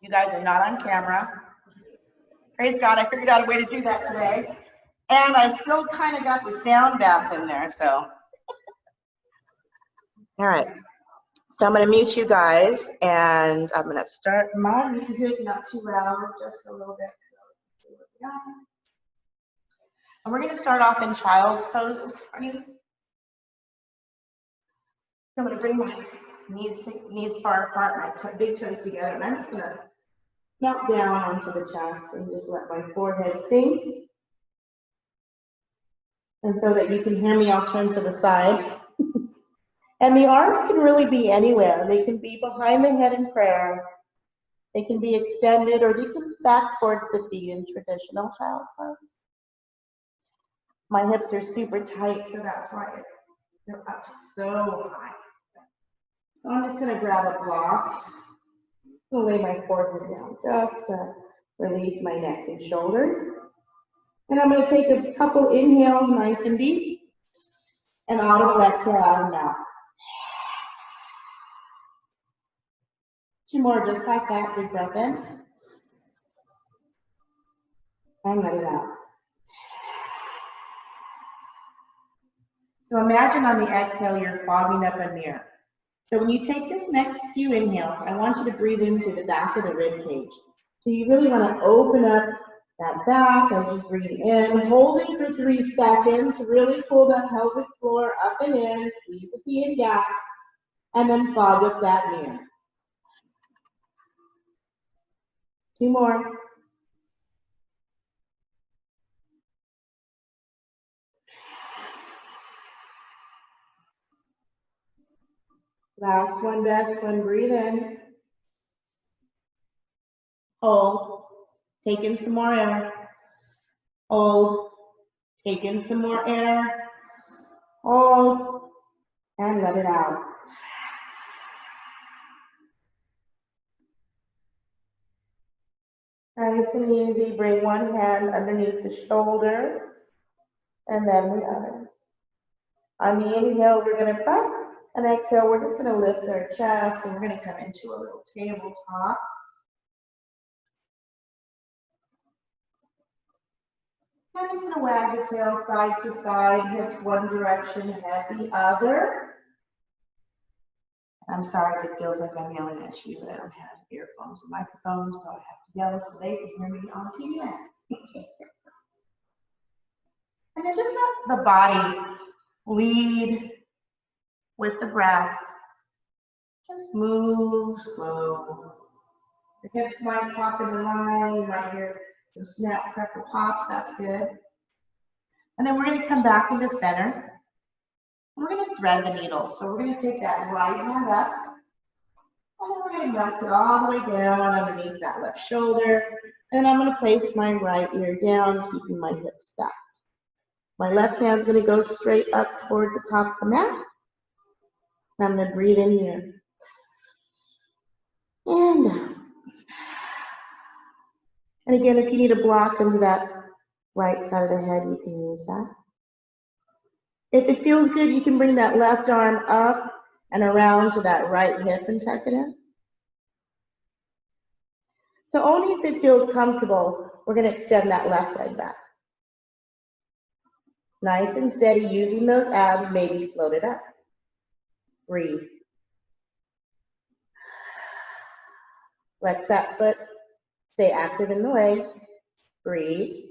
You guys are not on camera. Praise God, I figured out a way to do that today. And I still kind of got the sound bath in there, so. All right, so I'm gonna mute you guys and I'm gonna start my music, not too loud, just a little bit. So, and we're gonna start off in child's pose this morning. I'm gonna bring my knees far apart, my big toes together, and I'm just gonna melt down onto the chest and just let my forehead sink. And so that you can hear me, I'll turn to the side. And the arms can really be anywhere. They can be behind the head in prayer. They can be extended, or they can be back towards the feet in traditional child's pose. My hips are super tight, so that's why they're up so high. So I'm just gonna grab a block. I'm gonna lay my forehead down just to release my neck and shoulders. And I'm gonna take a couple inhales, nice and deep, and audible exhale out of the mouth. 2 more, just like that. Big breath in. And let it out. So imagine on the exhale, you're fogging up a mirror. So when you take this next few inhales, I want you to breathe in through the back of the rib cage. So you really want to open up that back as you breathe in, hold it for 3 seconds, really pull that pelvic floor up and in, squeeze the pee and gas, and then fog up that mirror. 2 more. Last one, best one, breathe in. Hold, take in some more air. Hold, take in some more air. Hold, and let it out. Nice and easy, bring one hand underneath the shoulder, and then the other. On the inhale, we're gonna press, and exhale, we're just gonna lift our chest, and we're gonna come into a little tabletop. I'm just gonna wag the tail side to side, hips one direction, head the other. I'm sorry if it feels like I'm yelling at you, but I don't have earphones and microphones, so I have to yell so they can hear me on TV. And then just let the body lead with the breath. Just move slow. Your hips might pop into line, you might hear some snap, crackle pops, that's good. And then we're gonna come back into center. We're gonna thread the needle. So we're gonna take that right hand up, and then we're gonna melt it all the way down underneath that left shoulder. And I'm gonna place my right ear down, keeping my hips stacked. My left hand's gonna go straight up towards the top of the mat. And I'm gonna breathe in here. And out. And again, if you need a block into that right side of the head, you can use that. If it feels good, you can bring that left arm up and around to that right hip and tuck it in. So only if it feels comfortable, we're going to extend that left leg back. Nice and steady, using those abs, maybe float it up. Breathe. Flex that foot. Stay active in the leg. Breathe.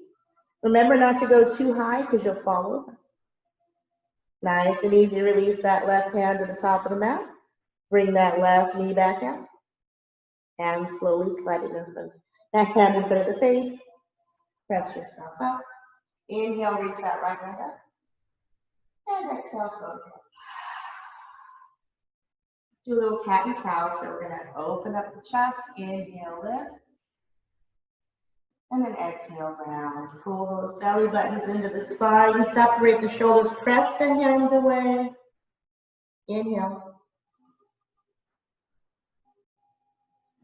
Remember not to go too high because you'll fall over. Nice and easy, release that left hand to the top of the mat. Bring that left knee back out. And slowly slide it in front. That hand in front of the face. Press yourself up. Inhale, reach that right leg up. And exhale, float it. Do a little cat and cow. So we're gonna open up the chest. Inhale, lift. And then exhale, round. Pull those belly buttons into the spine. Separate the shoulders. Press the hands away. Inhale.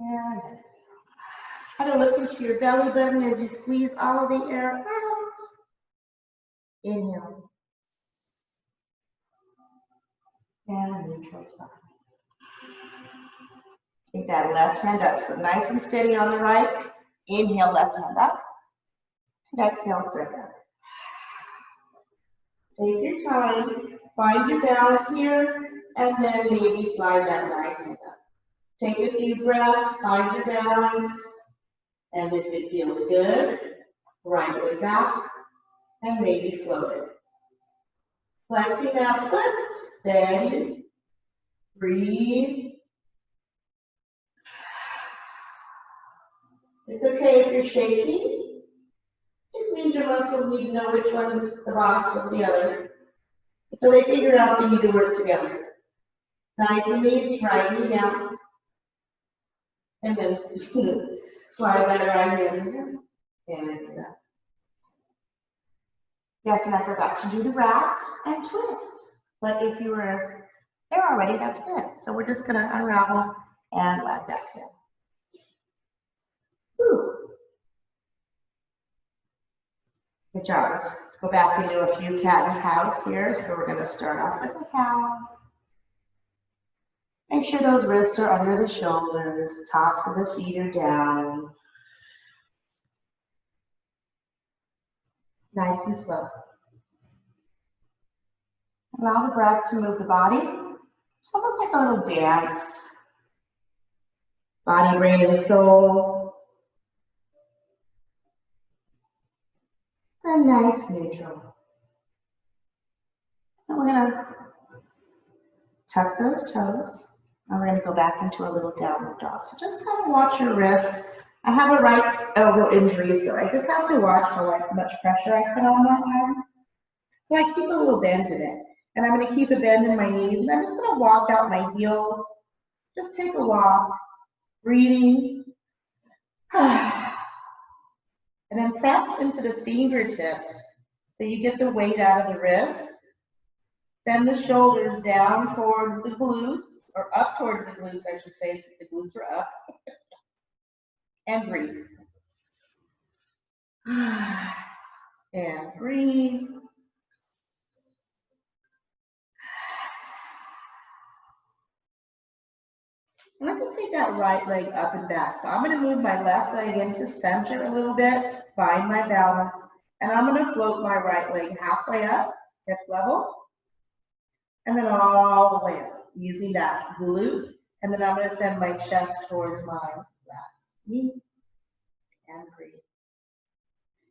And exhale. Try to look into your belly button as you squeeze all the air out. Inhale. And neutral spine. Take that left hand up. So nice and steady on the right. Inhale, left hand up. And exhale, thread up. Take your time. Find your balance here. And then maybe slide that right hand up. Take a few breaths. Find your balance. And if it feels good, right leg back. And maybe float it. Flexing that foot. Steady. Breathe. It's okay if you're shaking. Just means your muscles need to know which one is the boss of the other. So they figure out they need to work together. Nice and easy, right knee down. And then slide that right hand. And yes, and I forgot to do the wrap and twist. But if you were there already, that's good. So we're just gonna unravel and wrap that in. Good job. Let's go back and do a few cat and cows here. So we're going to start off with the cow. Make sure those wrists are under the shoulders, tops of the feet are down. Nice and slow. Allow the breath to move the body. It's almost like a little dance. Body, brain, and soul. And nice neutral. And we're going to tuck those toes. And we're going to go back into a little downward dog. So just kind of watch your wrists. I have a right elbow injury, so I just have to watch how much pressure I put on that arm. So I keep a little bend in it. And I'm going to keep a bend in my knees. And I'm just going to walk out my heels. Just take a walk. Breathing. And then press into the fingertips so you get the weight out of the wrist. Send the shoulders down towards the glutes, or up towards the glutes, I should say, since the glutes are up. And breathe. And breathe. And let's just take that right leg up and back. So I'm going to move my left leg into center a little bit, find my balance, and I'm going to float my right leg halfway up, hip level, and then all the way up, using that glute. And then I'm going to send my chest towards my left knee and breathe.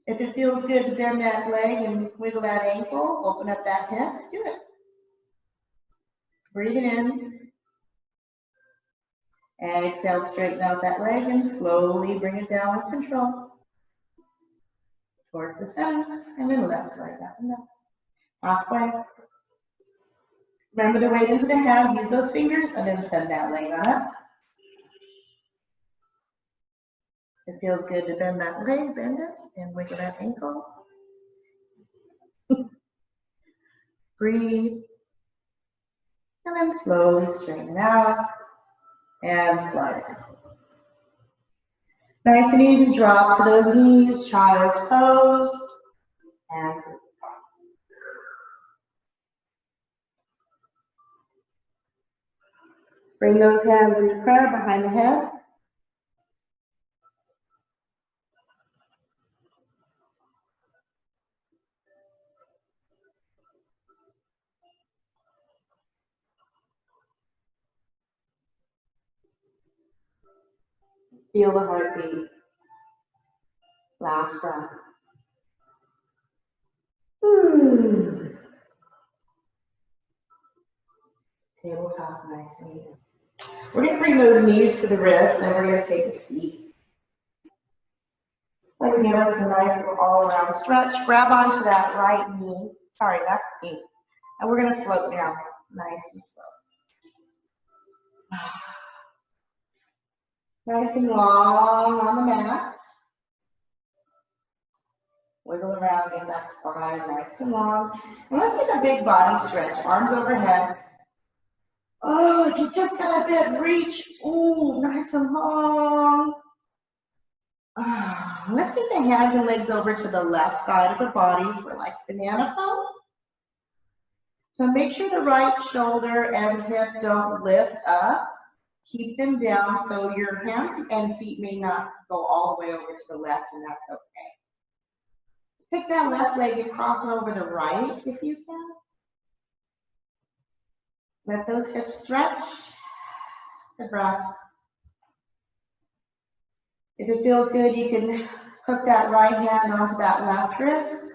If it feels good to bend that leg and wiggle that ankle, open up that hip, do it. Breathe in. Exhale, straighten out that leg and slowly bring it down with control. Towards the center, and then left leg up and down. Halfway. Remember the weight into the hands, use those fingers, and then send that leg on up. It feels good to bend that leg, bend it, and wiggle that ankle. Breathe. And then slowly straighten out. And slide it. Nice and easy, drop to those knees, child's pose, and bring those hands into prayer behind the head. Feel the heartbeat. Last breath. Tabletop, nice and easy. We're going to bring those knees to the wrists and we're going to take a seat. So we give us a nice little all-around stretch. Grab onto that right knee, left knee. And we're going to float down nice and slow. Nice and long on the mat. Wiggle around in that spine, nice and long. And let's take a big body stretch, arms overhead. Oh, like you just got a bit reach. Ooh, nice and long. Let's take the hands and legs over to the left side of the body for like banana pose. So make sure the right shoulder and hip don't lift up. Keep them down so your hands and feet may not go all the way over to the left, and that's okay. Take that left leg and cross it over the right if you can. Let those hips stretch. The breath. If it feels good, you can hook that right hand onto that left wrist.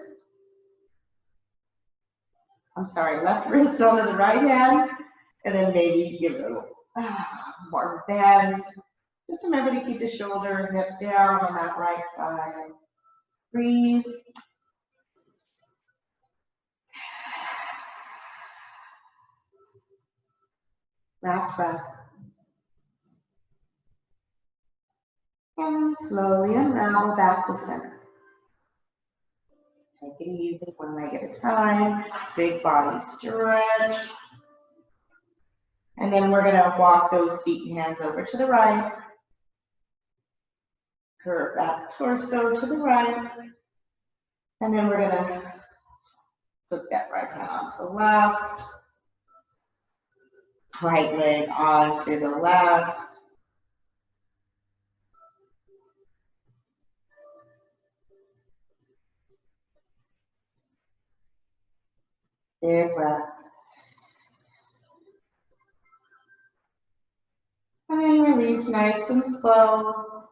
I'm sorry, left wrist onto the right hand, and then maybe give it a little more bend. Just remember to keep the shoulder and hip down on that right side. Breathe. Last breath. And then slowly unravel back to center. Take it easy, one leg at a time. Big body stretch. And then we're going to walk those feet and hands over to the right. Curve that torso to the right. And then we're going to put that right hand onto the left. Right leg onto the left. Big breath. And then release nice and slow.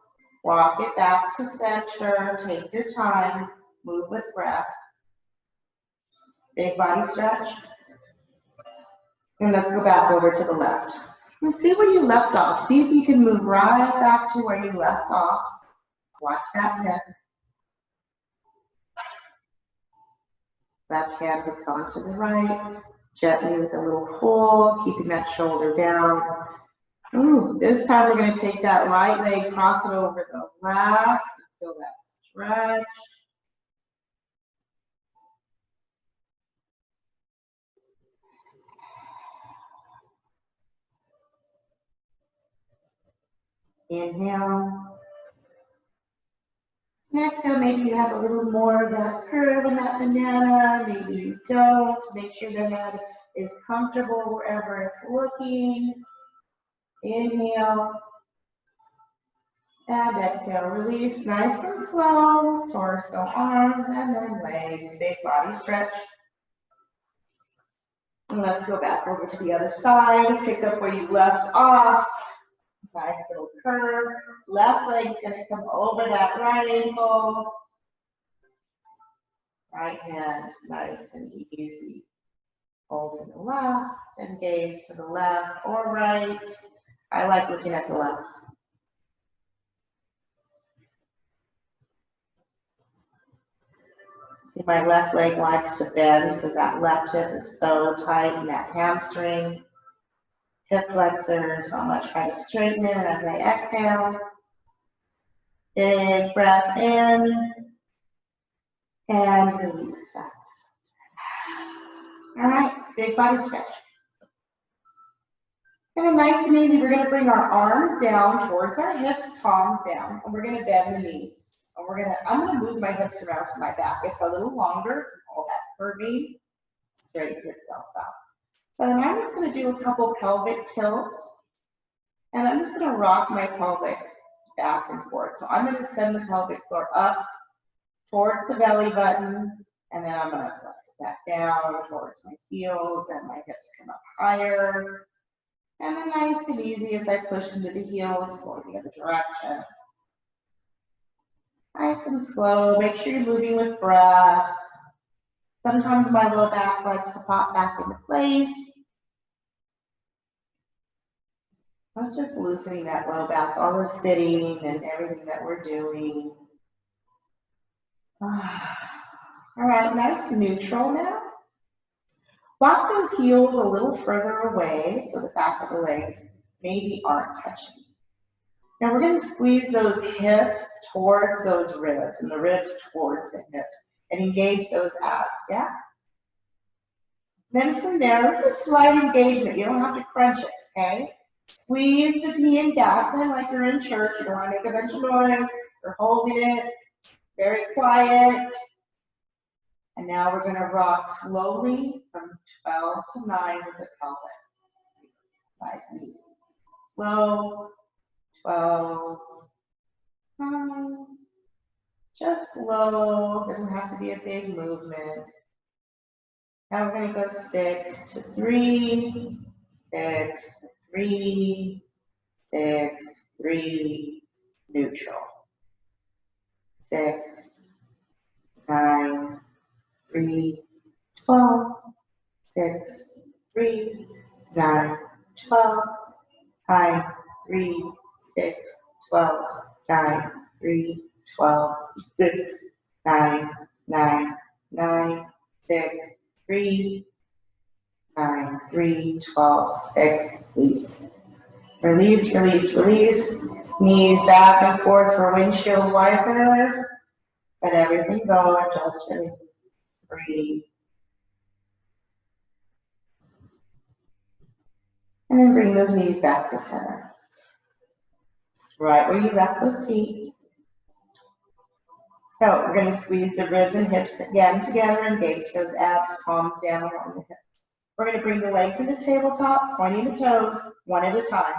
Walk it back to center. Take your time. Move with breath. Big body stretch. And let's go back over to the left. And see where you left off. See if you can move right back to where you left off. Watch that hip. Left hand hooks onto the right. Gently with a little pull, keeping that shoulder down. Ooh, this time we're going to take that right leg, cross it over the left. Feel that stretch. Inhale. Next time, maybe you have a little more of that curve in that banana. Maybe you don't. Make sure the head is comfortable wherever it's looking. Inhale. And exhale, release nice and slow. Torso, arms, and then legs. Big body stretch. And let's go back over to the other side. Pick up where you left off. Nice little curve. Left leg's going to come over that right ankle. Right hand, nice and easy. Holding the left and gaze to the left or right. I like looking at the left. See, my left leg likes to bend because that left hip is so tight in that hamstring. Hip flexor, so I'm going to try to straighten it as I exhale. Big breath in and release back. All right, big body stretch. And then nice and easy, we're going to bring our arms down towards our hips, palms down, and we're going to bend the knees. And I'm going to move my hips around to my back. It's a little longer, all that curving straightens itself out. So then I'm just going to do a couple pelvic tilts, and I'm just going to rock my pelvic back and forth. So I'm going to send the pelvic floor up towards the belly button, and then I'm going to flex it back down towards my heels, and my hips come up higher. And then nice and easy as I push into the heels, go the other direction. Nice and slow. Make sure you're moving with breath. Sometimes my low back likes to pop back into place. I'm just loosening that low back, all the sitting and everything that we're doing. All right, nice and neutral now. Walk those heels a little further away so the back of the legs maybe aren't touching. Now we're going to squeeze those hips towards those ribs and the ribs towards the hips and engage those abs, yeah? Then from there, with a slight engagement, you don't have to crunch it, okay? Squeeze the P and gas in like you're in church. You don't want to make a bunch of noise. You're holding it, very quiet. And now we're going to rock slowly from 12 to 9 with the pelvic. Nice and easy. slow, 12, 9, just slow, doesn't have to be a big movement. Now we're going to go 6 to 3, 6 to 3, 6, 3, neutral. 6, 9, 3, 12, 6, 3, 9, 12, 9, 3, 6, 12, 9, 3, 12, 6, 9, 9, 9, 6, 3, 9, 3, 12, 6, release. Release, release, release. Knees back and forth for windshield wipers. Let everything go and just release. Breathe. And then bring those knees back to center. Right where you left those feet. So we're going to squeeze the ribs and hips again together, engage those abs, palms down along the hips. We're going to bring the legs into tabletop, pointing the toes, one at a time.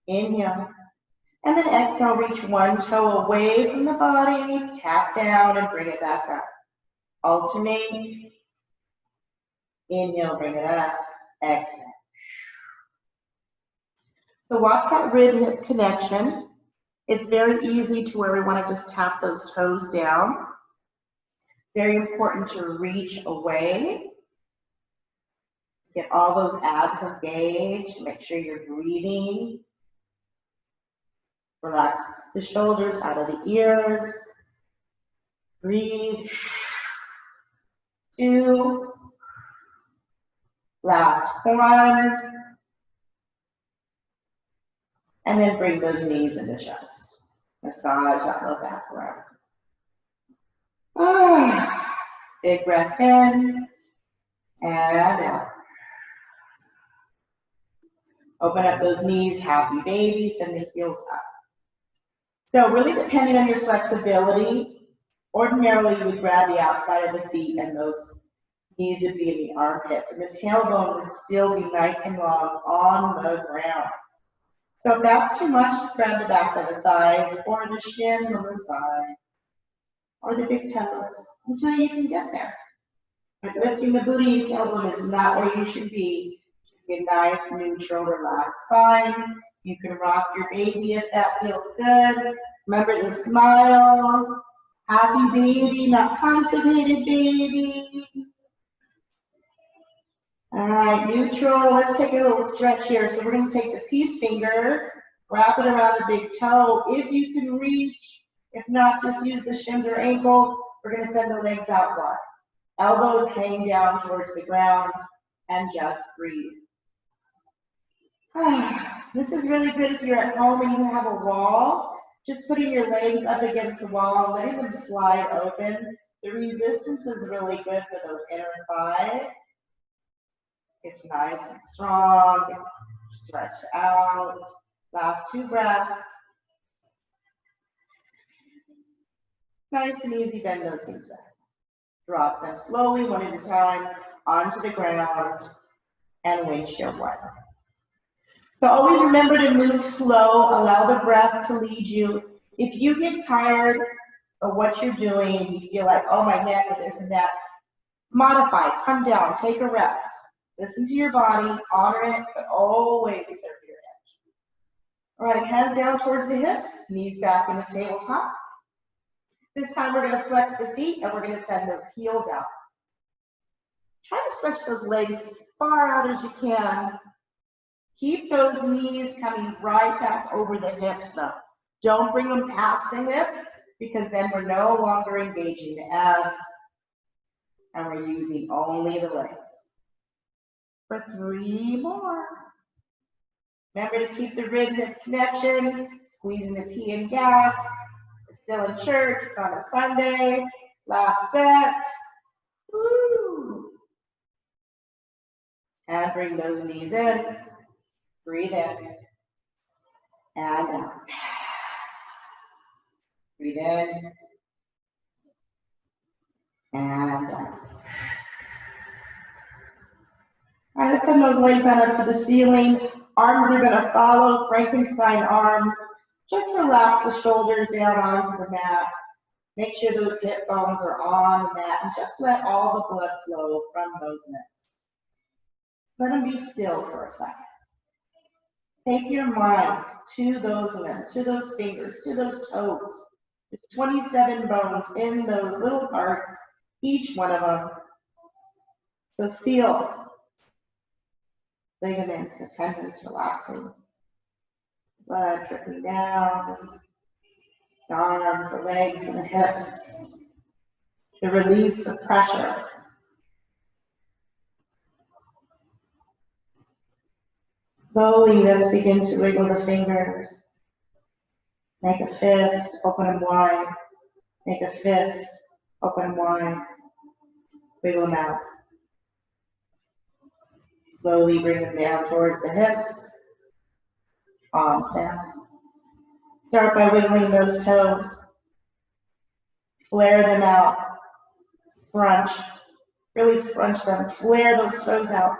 Inhale. And then exhale, reach one toe away from the body, tap down and bring it back up. Alternate. Inhale, bring it up. Exhale. So watch that rib-hip connection. It's very easy to where we want to just tap those toes down. It's very important to reach away. Get all those abs engaged. Make sure you're breathing. Relax the shoulders out of the ears. Breathe. 2. Last 1. And then bring those knees into chest. Massage that low back around. Big breath in and out. Open up those knees, happy baby, send the heels up. So really depending on your flexibility, ordinarily you would grab the outside of the feet and those knees would be in the armpits and the tailbone would still be nice and long on the ground. So if that's too much, just grab the back of the thighs or the shins on the side or the big toes until you can get there. But lifting the booty and tailbone is not where you should be. Get nice, neutral, relaxed spine. You can rock your baby if that feels good. Remember to smile. Happy baby, not constipated baby. All right, neutral. Let's take a little stretch here. So we're going to take the peace fingers, wrap it around the big toe if you can reach. If not, just use the shins or ankles. We're going to send the legs out wide. Elbows hang down towards the ground and just breathe. This is really good if you're at home and you have a wall. Just putting your legs up against the wall, letting them slide open. The resistance is really good for those inner thighs. It's nice and strong. It's stretched out. Last 2 breaths. Nice and easy, bend those knees back. Drop them slowly, one at a time, onto the ground and windshield wiper. So always remember to move slow, allow the breath to lead you. If you get tired of what you're doing and you feel like, oh, my neck or this and that, modify, come down, take a rest. Listen to your body, honor it, but always serve your edge. All right, hands down towards the hips, knees back in the tabletop. This time we're going to flex the feet and we're going to send those heels out. Try to stretch those legs as far out as you can. Keep those knees coming right back over the hips though. Don't bring them past the hips because then we're no longer engaging the abs and we're using only the legs. For 3 more. Remember to keep the rib-hip connection, squeezing the pee and gas. We're still in church, it's on a Sunday. Last set. Woo. And bring those knees in. Breathe in. And out. Breathe in. And out. All right, let's send those legs on up to the ceiling. Arms are gonna follow Frankenstein arms. Just relax the shoulders down onto the mat. Make sure those hip bones are on the mat and just let all the blood flow from those limbs. Let them be still for a second. Take your mind to those limbs, to those fingers, to those toes. There's 27 bones in those little parts, each one of them. So feel ligaments, the tendons relaxing, blood dripping down, the arms, the legs, and the hips, the release of pressure. Slowly, let's begin to wiggle the fingers. Make a fist, open them wide. Make a fist, open them wide. Wiggle them out. Slowly bring them down towards the hips. Palms down. Start by wiggling those toes. Flare them out. Scrunch. Really scrunch them. Flare those toes out.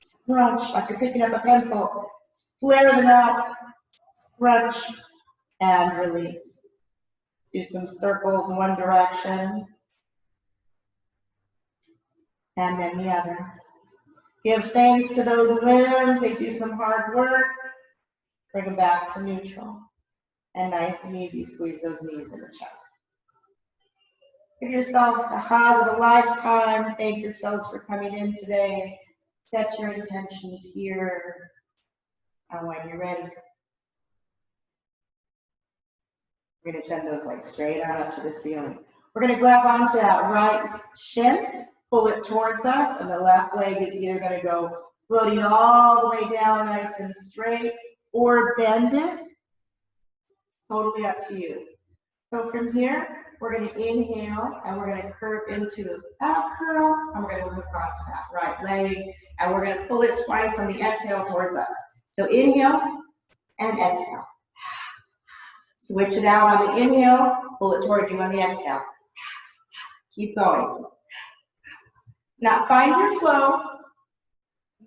Scrunch like you're picking up a pencil. Flare them out. Scrunch and release. Do some circles in one direction and then the other. Give thanks to those limbs. They do some hard work. Bring them back to neutral. And nice and easy, squeeze those knees in the chest. Give yourself a hug of a lifetime. Thank yourselves for coming in today. Set your intentions here. And when you're ready, we're going to send those legs straight on up to the ceiling. We're going to grab onto that right shin, pull it towards us, and the left leg is either going to go floating all the way down nice and straight, or bend it. Totally up to you. So from here, we're going to inhale, and we're going to curve into the back curl, and we're going to hook onto that right leg, and we're going to pull it twice on the exhale towards us. So inhale and exhale. Switch it out on the inhale, pull it towards you on the exhale. Keep going. Now find your flow.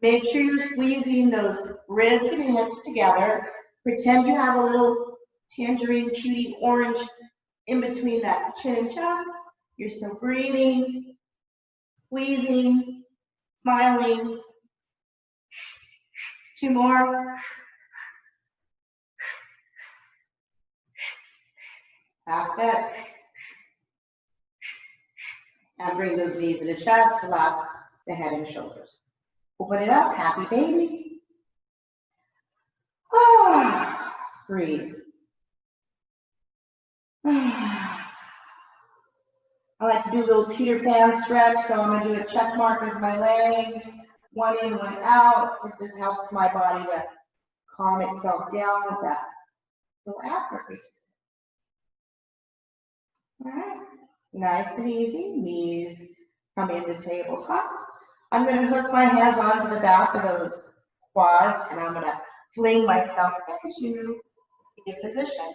Make sure you're squeezing those ribs and hips together. Pretend you have a little tangerine cutie orange in between that chin and chest. You're still breathing, squeezing, smiling. 2 more. That's it. And bring those knees to the chest, relax the head and shoulders. Open it up, happy baby. Ah, breathe. I like to do a little Peter Pan stretch, so I'm going to do a check mark with my legs. 1 in, 1 out. It just helps my body to calm itself down with that little afterbeat. All right, nice and easy. Knees come into tabletop. I'm going to hook my hands onto the back of those quads, and I'm going to fling myself into a position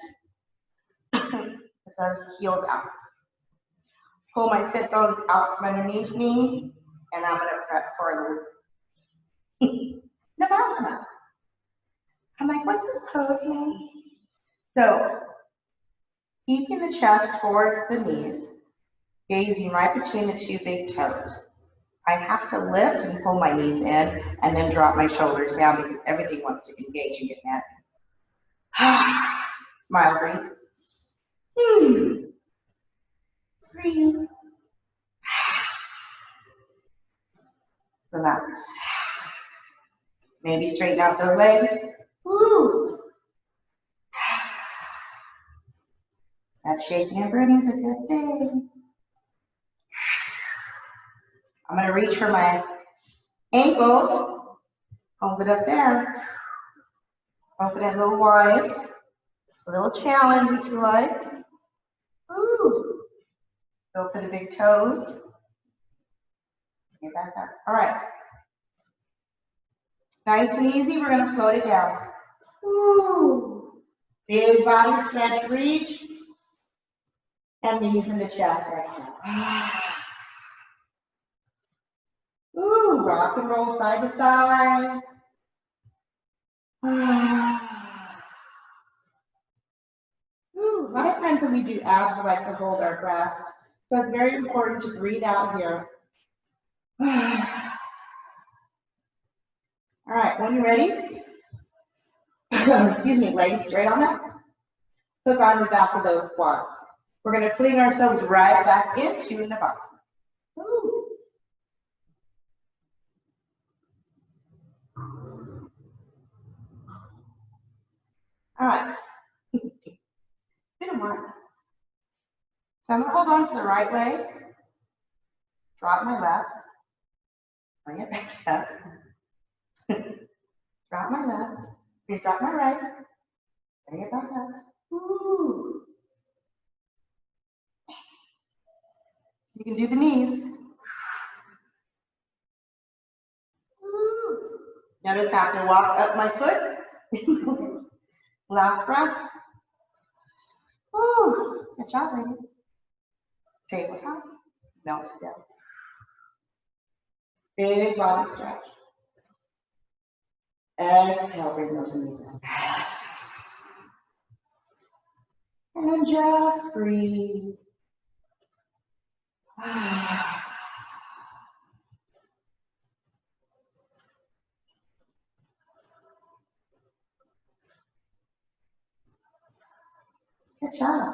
with those heels out. Pull my sit bones out from underneath me, and I'm going to prep for a little Navasana. I'm like, what's this pose, man? So, keeping the chest towards the knees, gazing right between the 2 big toes. I have to lift and pull my knees in and then drop my shoulders down because everything wants to engage and get mad. Smile, breathe. Breathe. Relax. Maybe straighten out those legs. Woo. That shaking and breathing is a good thing. I'm going to reach for my ankles. Hold it up there. Open it a little wide. A little challenge if you like. Ooh. Go for the big toes. Get back up. All right. Nice and easy. We're going to float it down. Ooh. Big body stretch, reach. And knees in the chest. Ooh, rock and roll side to side. Ooh, a lot of times when we do abs, we like to hold our breath. So it's very important to breathe out here. All right, when you're ready, excuse me, legs straight on up. Hook on the back of those quads. We're going to fling ourselves right back into Navasana. Ooh. All right. Good one. So I'm going to hold on to the right leg, drop my left, bring it back up, drop my left, drop my right, bring it back up. Ooh. You can do the knees. Ooh. Notice I have to walk up my foot. Last breath. Ooh. Good job, ladies. Tabletop. Melt it down. Big body stretch. Exhale, bring those knees in. And then just breathe. Good job.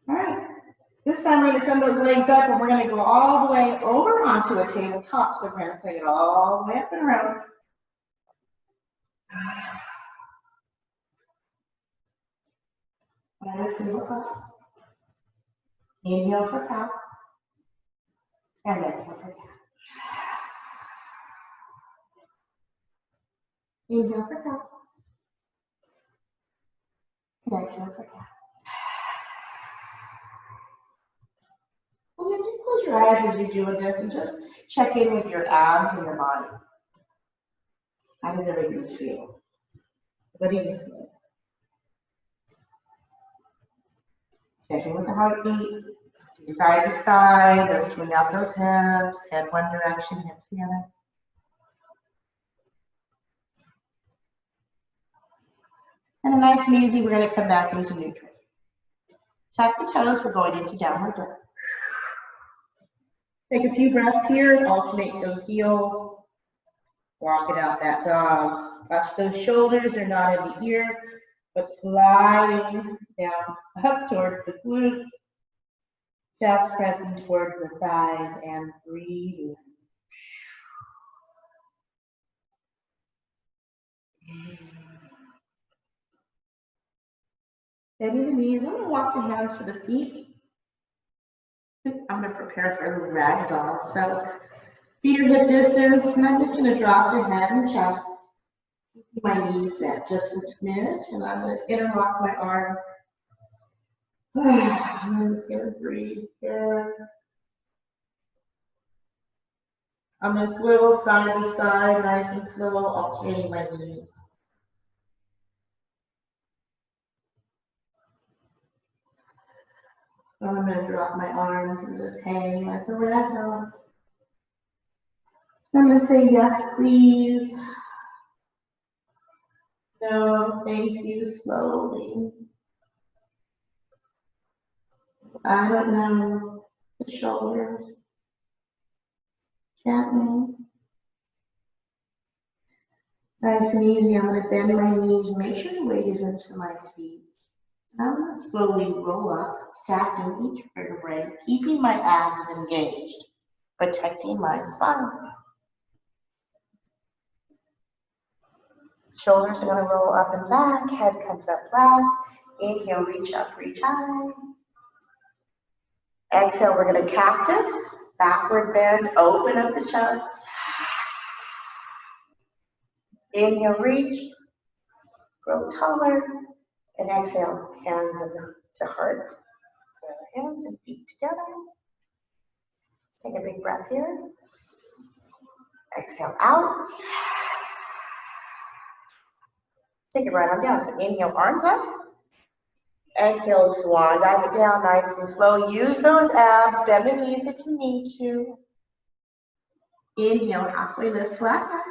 All right. This time we're going to send those legs up and we're going to go all the way over onto a tabletop. So we're going to play it all the way up and around. And tabletop. Inhale for cow. And exhale for cat. Inhale for cow. And exhale for cat. And then just close your eyes as you're doing this and just check in with your abs and your body. How does everything feel? What do you feel? Check in with the heartbeat. Do side to side. Let's swing out those hips. Head one direction, hips the other. And then nice and easy, we're going to come back into neutral. Tap the toes, we're going into downward dog. Take a few breaths here, alternate those heels. Walk it out that dog. Watch those shoulders, they're not in the ear, but sliding down up towards the glutes. Chest pressing towards the thighs and breathing. Bending the knees. I'm going to walk the hands to the feet. I'm going to prepare for a little ragdoll. So feet are hip distance, and I'm just going to drop the head and chest. Keep my knees bent just a smidge, and I'm going to interlock my arms. I'm just going to breathe here. I'm going to swivel side to side, nice and slow, alternating my knees. I'm going to drop my arms and just hang like a ragdoll. I'm going to say yes, please. No, thank you, slowly. I don't know. The shoulders. Gently. Nice and easy. I'm going to bend my knees. Make sure the weight is into my feet. I'm going to slowly roll up, stacking each vertebrae, keeping my abs engaged, protecting my spine. Shoulders are going to roll up and back, head comes up last. Inhale, reach up, reach high. Exhale, we're going to cactus, backward bend, open up the chest. Inhale, reach, grow taller. And exhale, hands to heart. Hands and feet together. Take a big breath here. Exhale out. Take it right on down. So inhale, arms up. Exhale, swan dive it down nice and slow. Use those abs. Bend the knees if you need to. Inhale, halfway lift, flat back.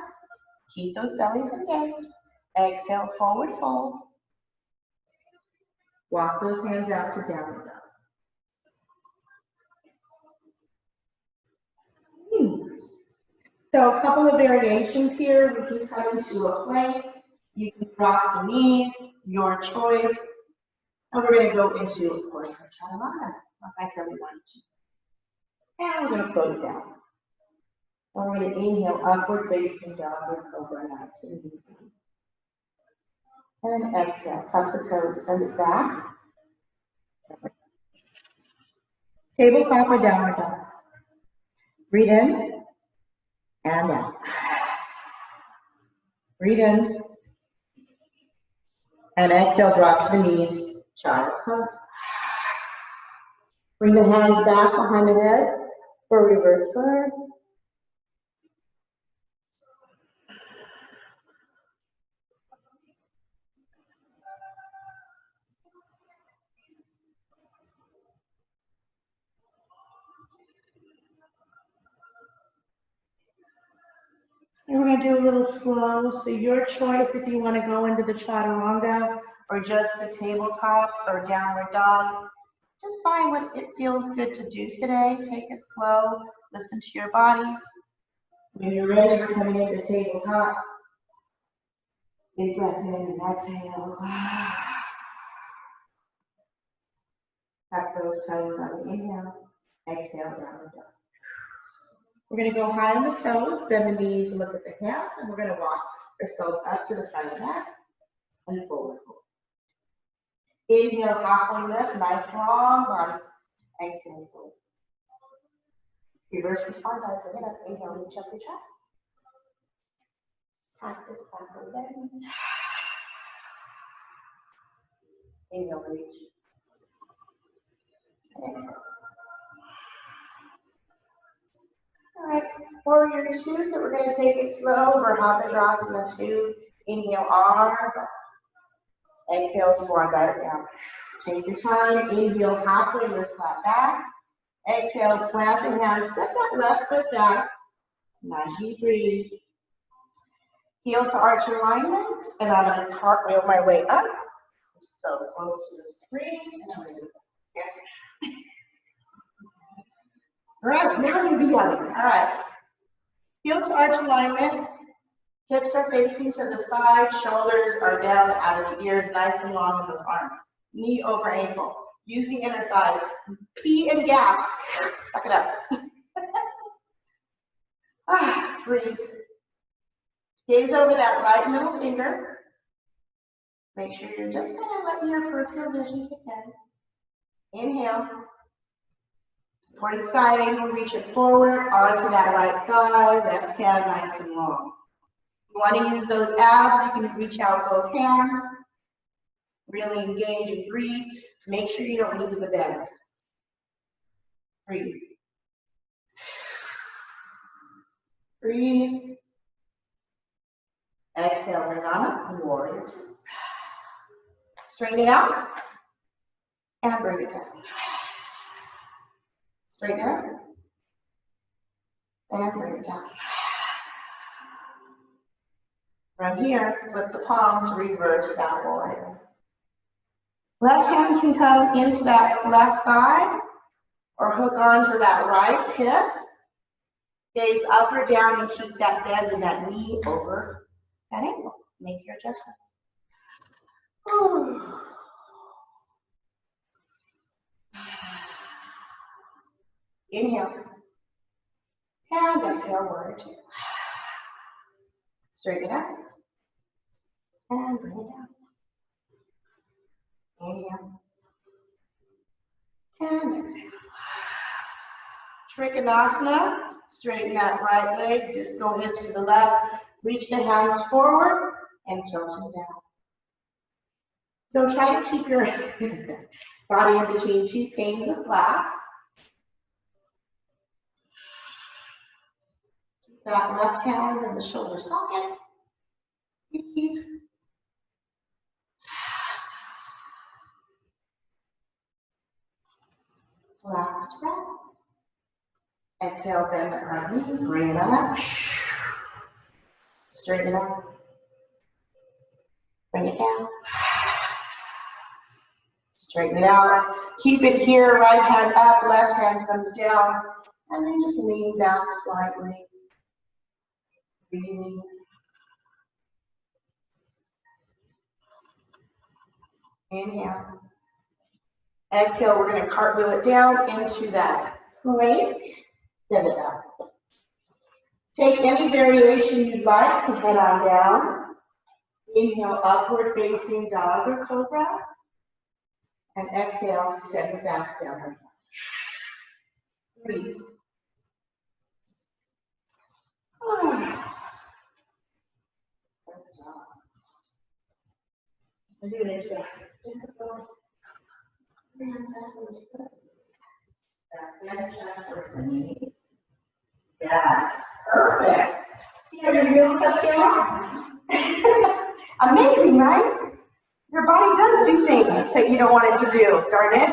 Keep those bellies engaged. Exhale, forward fold. Walk those hands out to downward dog. So a couple of variations here. We can come into a plank. You can drop the knees, your choice. And we're going to go into, of course, our chaturanga, like I said we wanted to. And we're going to float it down. We're going to inhale, upward facing dog with cobra, nice and easy. And exhale, tuck the toes, send it back. Tabletop or downward dog. Breathe in and out. Breathe in and exhale, drop to the knees, child's pose. Bring the hands back behind the head for reverse bird. And we're going to do a little slow. So your choice if you want to go into the chaturanga or just the tabletop or downward dog. Just find what it feels good to do today. Take it slow. Listen to your body. When you're ready, we're coming into the tabletop. Big breath in and exhale. Tuck those toes on the inhale. Exhale, downward dog. We're going to go high on the toes, bend the knees, look at the hands, and we're going to walk ourselves up to the front of the mat and forward. Inhale, halfway lift, nice long body. Exhale, forward. Reverse the spine, bring it up. Inhale, reach up your chest. Practice backward bend. Inhale, reach. And exhale. All right, warrior two, so we're going to take it slow. Virabhadrasana 2. Inhale, arms up. Exhale, swan dive down. Take your time. Inhale, halfway lift, flat back. Exhale, plant the hands. Step that left foot back. Nice, you breathe. Heel to arch alignment, and I'm going to cartwheel my way up. So close to the screen. All right, now we're going to be yelling. All right. Heel to arch alignment. Hips are facing to the side. Shoulders are down out of the ears, nice and long in those arms. Knee over ankle. Use the inner thighs. Pee and gas. Suck it up. Breathe. Gaze over that right middle finger. Make sure you're just kind of letting your peripheral vision kick in. Inhale. Supported side angle, reach it forward onto that right thigh, left hand nice and long. You want to use those abs, you can reach out both hands. Really engage and breathe. Make sure you don't lose the bend. Breathe. Breathe. Exhale, bring on up, warrior two. Straighten it out and bring it down. Straighten it up and bring it down. From here, flip the palms, reverse that warrior. Left hand can come into that left thigh or hook onto that right hip. Gaze up or down and keep that bend in that knee over that ankle. Make your adjustments. Ooh. Inhale. And exhale, warrior two. Straighten it up. And bring it down. Inhale. And exhale. Trikonasana. Straighten that right leg. Disco hips to the left. Reach the hands forward and tilt them down. So try to keep your body in between two panes of glass. Keep that left hand in the shoulder socket. Breathe. Last breath. Exhale, bend that right knee, bring it up. Straighten it out. Bring it down. Straighten it out. Keep it here, right hand up, left hand comes down, and then just lean back slightly. Breathing. Inhale. Exhale, we're going to cartwheel it down into that plank. Send it up. Take any variation you'd like to head on down. Inhale, upward facing dog or cobra. And exhale, send it back down. Breathe. Good job. I'm doing it again. Just a little. That's the chest for me. Yes, perfect. See how your heels touch down? Amazing, right? Your body does do things that you don't want it to do, darn it.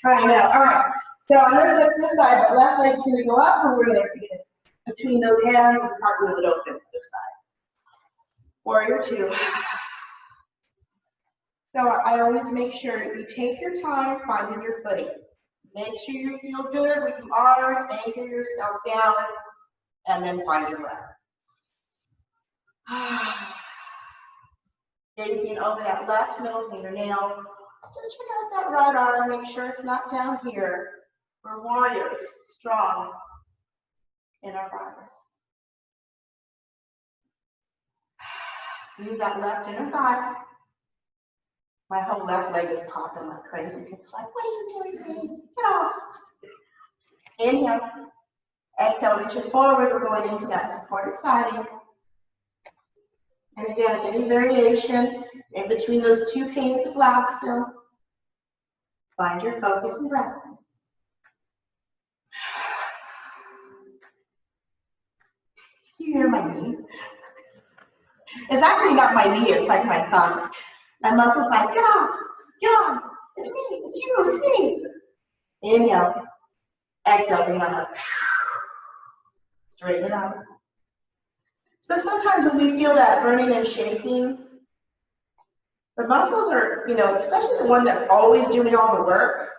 I know. All right. So I'm going to flip this side. The left leg's going to go up, and we're going to get between those hands and cartwheel it open to the side. Warrior two. So I always make sure you take your time finding your footing. Make sure you feel good when you are, anchor yourself down, and then find your breath. Gazing over that left middle fingernail. Just check out that right arm, make sure it's not down here. We're warriors, strong in our bodies. Use that left inner thigh. My whole left leg is popping like crazy. It's like, what are you doing, baby? Get off. Inhale. Exhale, reach it forward. We're going into that supported siding. And again, any variation in between those two panes of glass still. Find your focus and breath. You hear my knee? It's actually not my knee, it's like my thumb. My muscle's like, get off, it's me, it's you, it's me. Inhale, exhale, bring it on up. Straighten it out. So sometimes when we feel that burning and shaking, the muscles are, especially the one that's always doing all the work.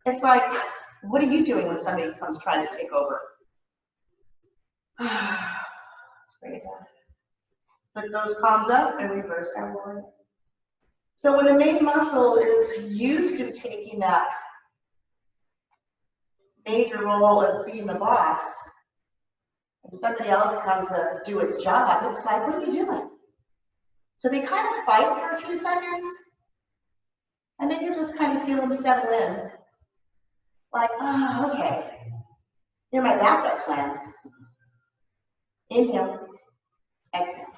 It's like, what are you doing when somebody comes trying to take over? Bring it down. Put those palms up and reverse that warrior. So when the main muscle is used to taking that major role of being the boss, and somebody else comes to do its job, it's like, what are you doing? So they kind of fight for a few seconds, and then you just kind of feel them settle in. Like, oh, okay, you're my backup plan. Inhale, exhale.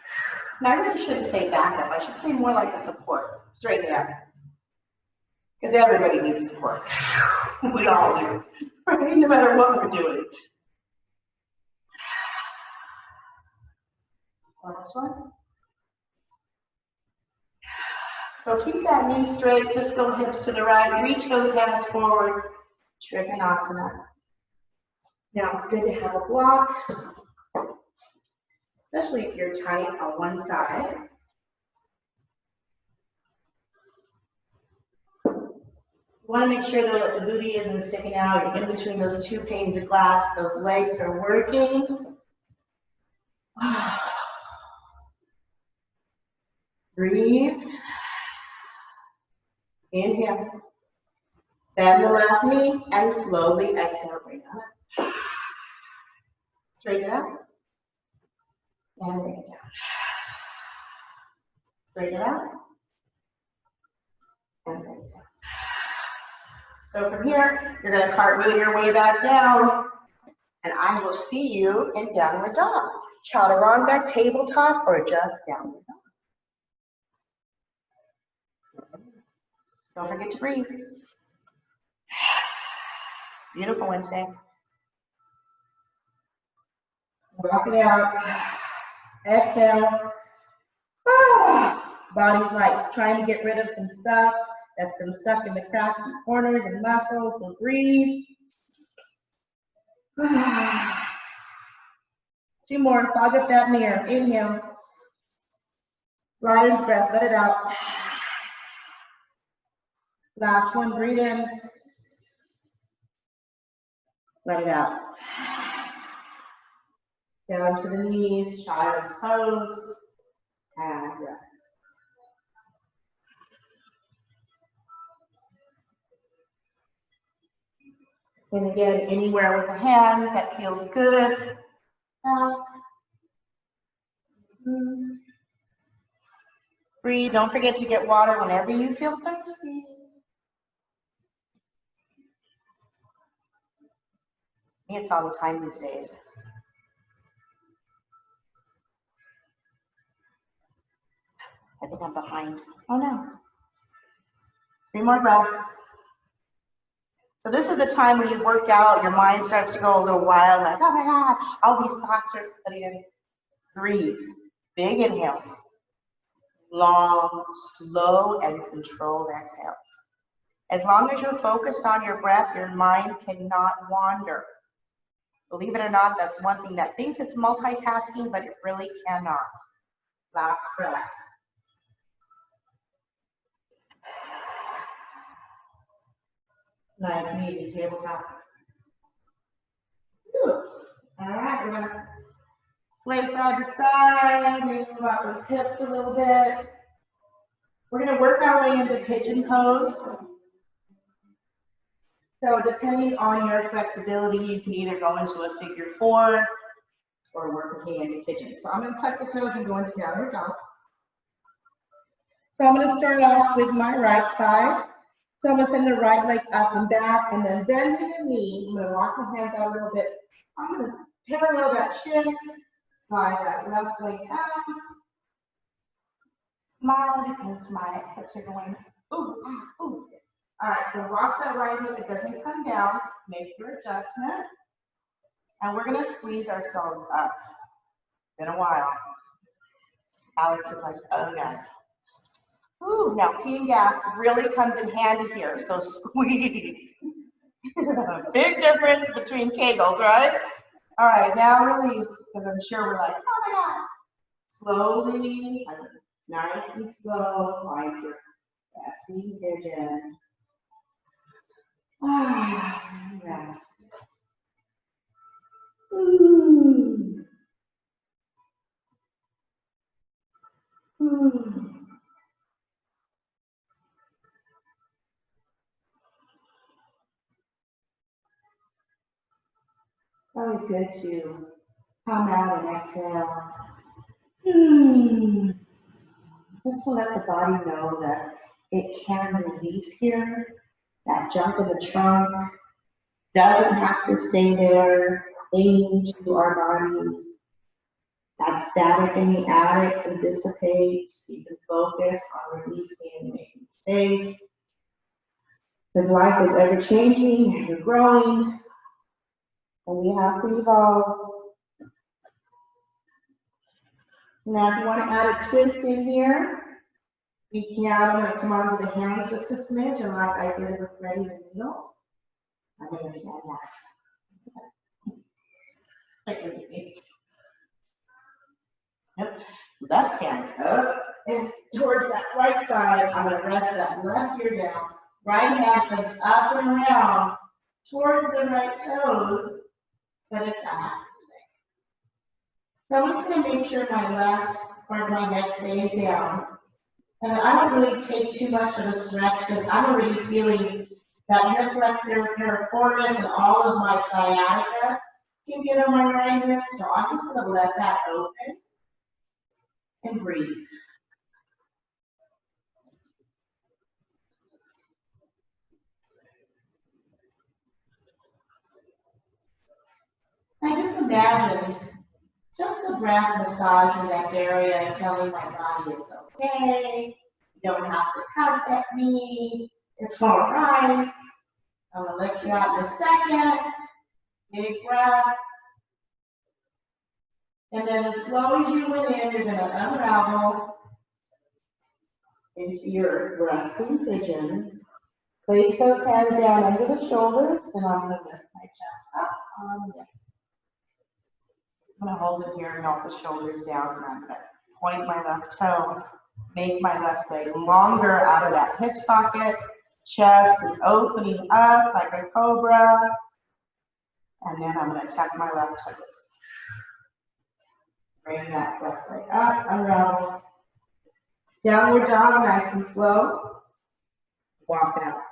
And I really shouldn't say backup, I should say more like a support. Straighten it out. Because everybody needs support. We all do, right? No matter what we're doing. Last one. So keep that knee straight, disco hips to the right, reach those hands forward, Trikonasana. Now it's good to have a block, especially if you're tight on one side. You want to make sure that the booty isn't sticking out. You're in between those two panes of glass. Those legs are working. Breathe. Inhale. Bend the left knee and slowly exhale. Bring it up. Straighten it out. And bring it down. Straighten it out. And bring it down. So from here, you're going to cartwheel your way back down, and I will see you in downward dog. Chaturanga, tabletop, or just downward dog. Don't forget to breathe. Beautiful Wednesday. Walk it out. Exhale. Body's like trying to get rid of some stuff that's been stuck in the cracks and corners and muscles, so breathe. 2 more, fog up that mirror. Inhale. Lion's breath, let it out. Last one, breathe in. Let it out. Down to the knees, child's pose, and breath. And again, anywhere with the hands that feels good. Breathe. Don't forget to get water whenever you feel thirsty. It's all the time these days. I think I'm behind. Oh no. 3 more breaths. So this is the time when you've worked out, your mind starts to go a little wild, like, oh my gosh, all these thoughts are putting in. Breathe. Big inhales. Long, slow, and controlled exhales. As long as you're focused on your breath, your mind cannot wander. Believe it or not, that's one thing that thinks it's multitasking, but it really cannot. Last breath. Nice and easy, tabletop. All right, we're gonna sway side to side, maybe move out those hips a little bit. We're gonna work our way into pigeon pose. So depending on your flexibility, you can either go into a figure 4 or work your way into pigeon. So I'm gonna tuck the toes and go into downward dog. So I'm gonna start off with my right side. So I'm gonna send the right leg up and back, and then bending the knee. I'm gonna walk my hands out a little bit. I'm gonna parallel that shin, slide that left leg out. Smile because my hips are going, ooh, ooh. All right, so watch that right hip, it doesn't come down. Make your adjustment. And we're gonna squeeze ourselves up. Been a while. Alex is like, oh God. Ooh, now peeing gas really comes in handy here, so squeeze. Big difference between Kegels, right? All right, now release, because I'm sure we're like, oh my God. Slowly, nice and slow, find your resting pigeon. Rest. Ooh. Ooh. Always good to come out and exhale. Just to let the body know that it can release here. That jump in the trunk doesn't have to stay there, clinging to our bodies. That static in the attic can dissipate. You can focus on releasing and making space. Because life is ever changing, ever growing, and we have to evolve. Now, if you want to add a twist in here, we can. I'm going to come onto the hands just a smidge, and like I did with Ready the Needle, I'm going to stand that. Yep. Left hand up and towards that right side. I'm going to rest that left ear down. Right hand comes up and around towards the right toes, but it's not happening. So I'm just going to make sure my left part of my neck stays down. And I don't really take too much of a stretch because I'm already feeling that hip flexor, piriformis, and all of my sciatica can get on my right hip. So I'm just going to let that open and breathe. I just imagine just the breath massaging that area and telling my body it's okay. You don't have to cuss at me. It's all right. I'm going to let you out in a second. Big breath. And then as slow as you went in, you're going to unravel into your resting pigeon. Place those hands down under the shoulders, and I'm going to lift my chest up on this. I'm gonna hold it here and melt the shoulders down, and I'm gonna point my left toe, make my left leg longer out of that hip socket. Chest is opening up like a cobra. And then I'm gonna tuck my left toes. Bring that left leg up, unravel. Downward dog, nice and slow. Walk it out.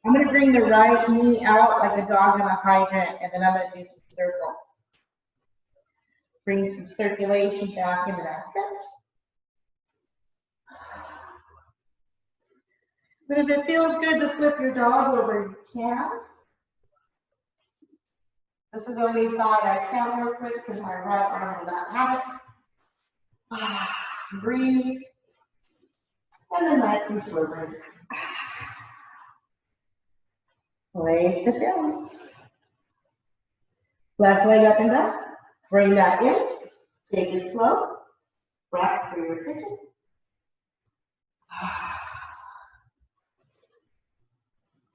I'm gonna bring the right knee out like a dog in a hydrant, and then I'm gonna do some circles. Bring some circulation back into that hip. But if it feels good to flip your dog over, you can. This is the only side I can work with because my right arm will not have it. Breathe. And then nice and slippery. Place the down. Left leg up and down. Bring that in. Take it slow. Breath for your pigeon.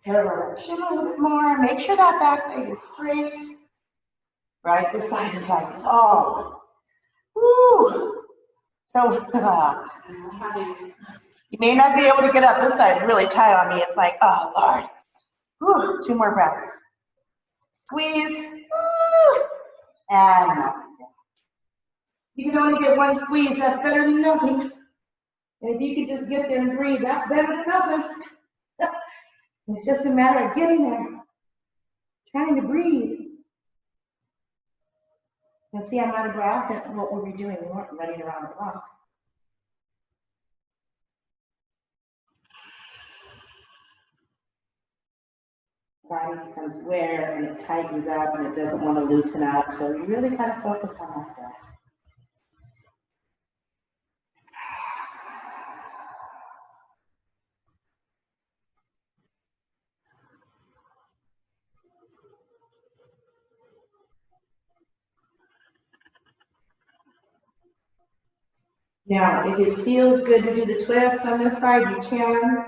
Parallel the chin a little bit more. Make sure that back leg is straight. Right? This side is like, oh. Woo. So, you may not be able to get up. This side is really tight on me. It's like, oh, Lord. Whew, 2 more breaths. Squeeze. Woo, and nothing. You can only get 1 squeeze. That's better than nothing. And if you can just get there and breathe, that's better than nothing. It's just a matter of getting there. Trying to breathe. Now see, I'm out of breath. That's what were we doing? We weren't running around the block. Body becomes aware and it tightens up and it doesn't want to loosen up. So you really got to focus on that breath. Now, if it feels good to do the twist on this side, you can.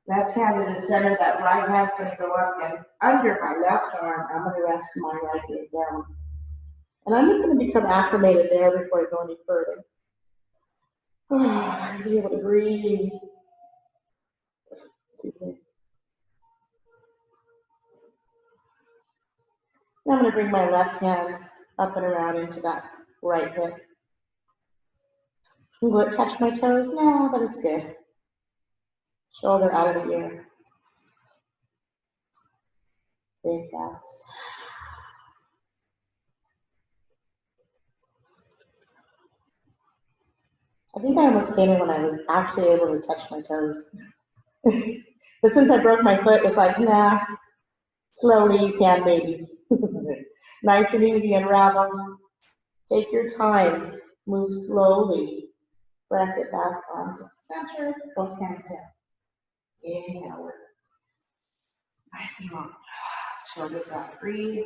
Left hand in the center, that right hand's going to go up and under my left arm. I'm going to rest my right leg down. And I'm just going to become acclimated there before I go any further. Be able to breathe. Now I'm going to bring my left hand up and around into that right hip. Will it touch my toes? No, but it's good. Shoulder out of the ear. Big breaths. I think I almost fainted when I was actually able to touch my toes. But since I broke my foot, it's like, nah, slowly you can, baby. Nice and easy, unravel. Take your time. Move slowly. Press it back onto the center. Both hands down. Inhale. Nice and long. Shoulders out. Breathe.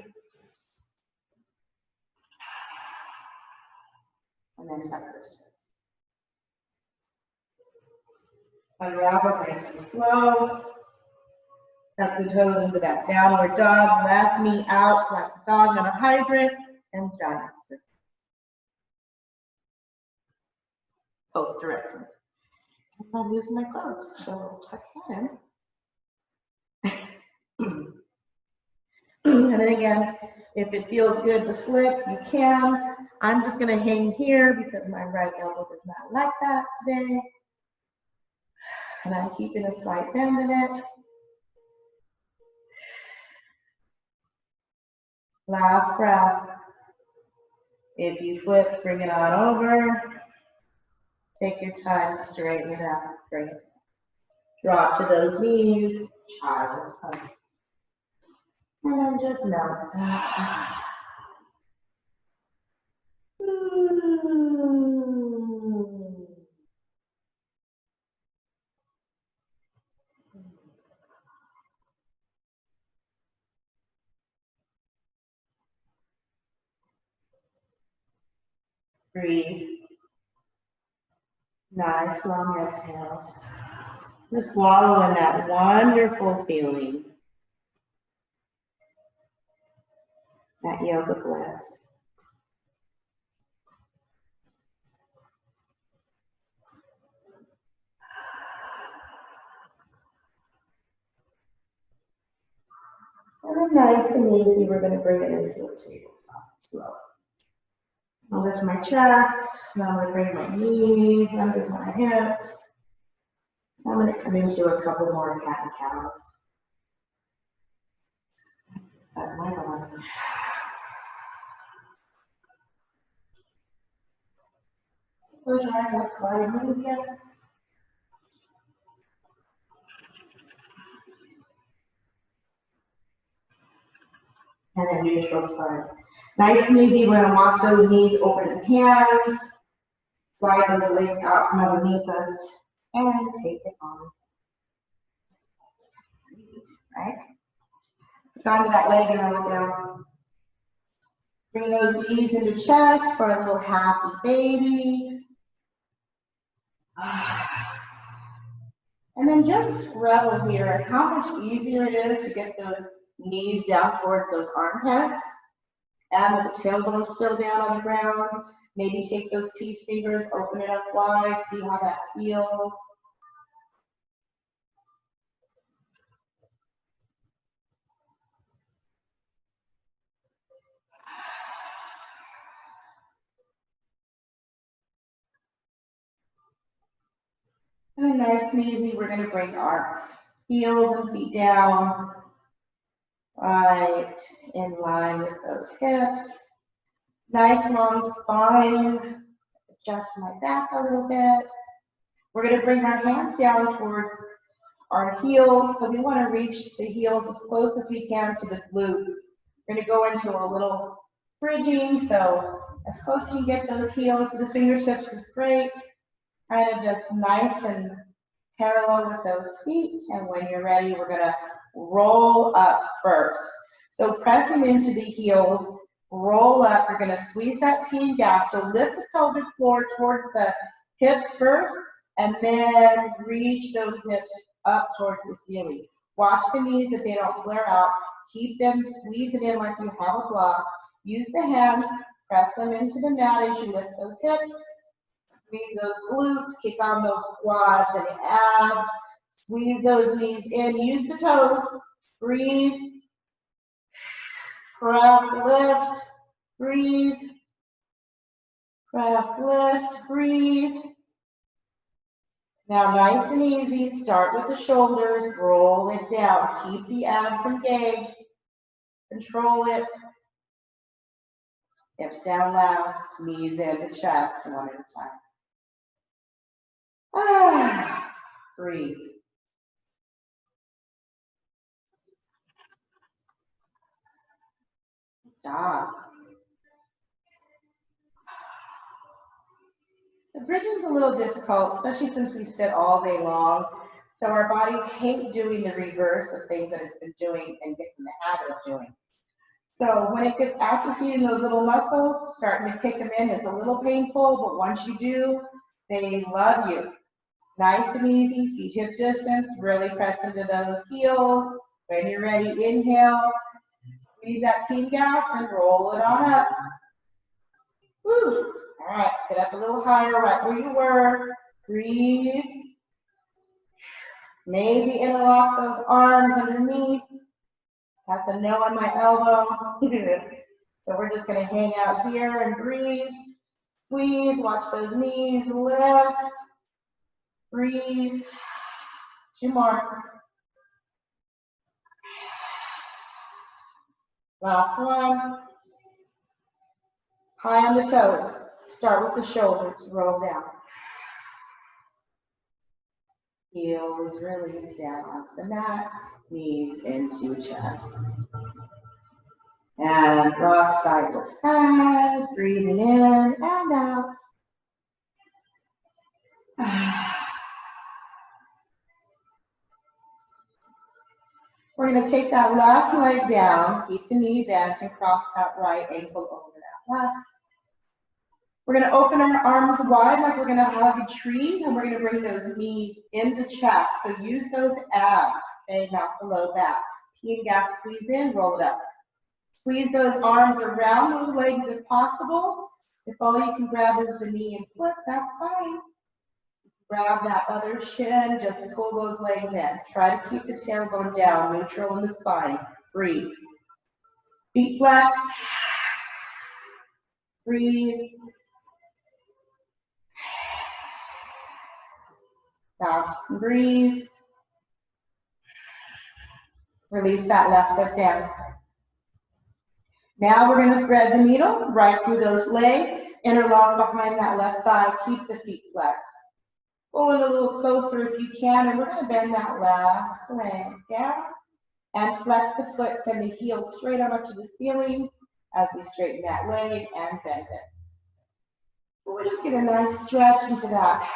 And then tuck this. Unravel nice and slow. Tuck the toes into that downward dog. Left knee out like a dog in a hydrant. And giant sit. Both directions. I'm losing my clothes, so I'll tuck that in. And then again, if it feels good to flip, you can. I'm just going to hang here because my right elbow does not like that today. And I'm keeping a slight bend in it. Last breath. If you flip, bring it on over. Take your time, straighten it out. Bring it. Drop to those knees. Child's pose. And then just melt. Breathe. Nice long exhales. Just wallow in that wonderful feeling. that yoga bliss. And then nice and easy, we're going to bring it into a tabletop slow. I'll lift my chest, now I'm going to bring my knees under my hips. I'm going to come into a couple more cat and cows. That's my body. Close your eyes up, body move again. And then neutral spine. Nice and easy, we're going to walk those knees over to the hands. Slide those legs out from underneath us. And take it on. Right? Go onto that leg and roll down. Bring those knees into chest for a little happy baby. And then just revel here at how much easier it is to get those knees down towards those armpits. And with the tailbone still down on the ground. Maybe take those peace fingers, open it up wide, see how that feels. And then nice and easy, we're going to bring our heels and feet down, right in line with those hips. Nice long spine. Adjust my back a little bit. We're going to bring our hands down towards our heels. So we want to reach the heels as close as we can to the glutes. We're going to go into a little bridging. So as close as you can get those heels to the fingertips is great. Kind of just nice and parallel with those feet. And when you're ready, we're going to roll up first. So pressing into the heels, roll up. You're going to squeeze that P and gas. So lift the pelvic floor towards the hips first, and then reach those hips up towards the ceiling. Watch the knees that they don't flare out. Keep them squeezing in like you have a block. Use the hands, press them into the mat as you lift those hips. Squeeze those glutes, kick on those quads and abs. Squeeze those knees in. Use the toes. Breathe. Press, lift. Breathe. Press, lift. Breathe. Now, nice and easy. Start with the shoulders. Roll it down. Keep the abs engaged. Control it. Hips down last. Knees in the chest. One at a time. Breathe. Stop. The bridging's a little difficult, especially since we sit all day long. So our bodies hate doing the reverse of things that it's been doing and get in the habit of doing. So when it gets atrophied in those little muscles, starting to kick them in is a little painful, but once you do, they love you. Nice and easy, feet hip distance, really press into those heels. When you're ready, inhale, squeeze that P gas and roll it on up. Woo. All right, get up a little higher, right where you were. Breathe. Maybe interlock those arms underneath. That's a no on my elbow. So we're just going to hang out here and breathe. Squeeze, watch those knees lift. Breathe. 2 more. Last one. High on the toes. Start with the shoulders. Roll down. Heels release down onto the mat. Knees into chest. And rock side to side. Breathing in and out. We're going to take that left leg down, keep the knee bent, and cross that right ankle over that left. We're going to open our arms wide like we're going to hug a tree, and we're going to bring those knees into chest. So use those abs, okay, not the low back. P and gas, squeeze in, roll it up. Squeeze those arms around those legs if possible. If all you can grab is the knee and foot, that's fine. Grab that other shin, just pull those legs in. Try to keep the tailbone down, neutral in the spine. Breathe. Feet flex. Breathe. Fast and breathe. Release that left foot down. Now we're going to thread the needle right through those legs, interlock behind that left thigh, keep the feet flexed. Pull in a little closer if you can, and we're going to bend that left leg down and flex the foot, send the heel straight on up to the ceiling as we straighten that leg and bend it. We'll just get a nice stretch into that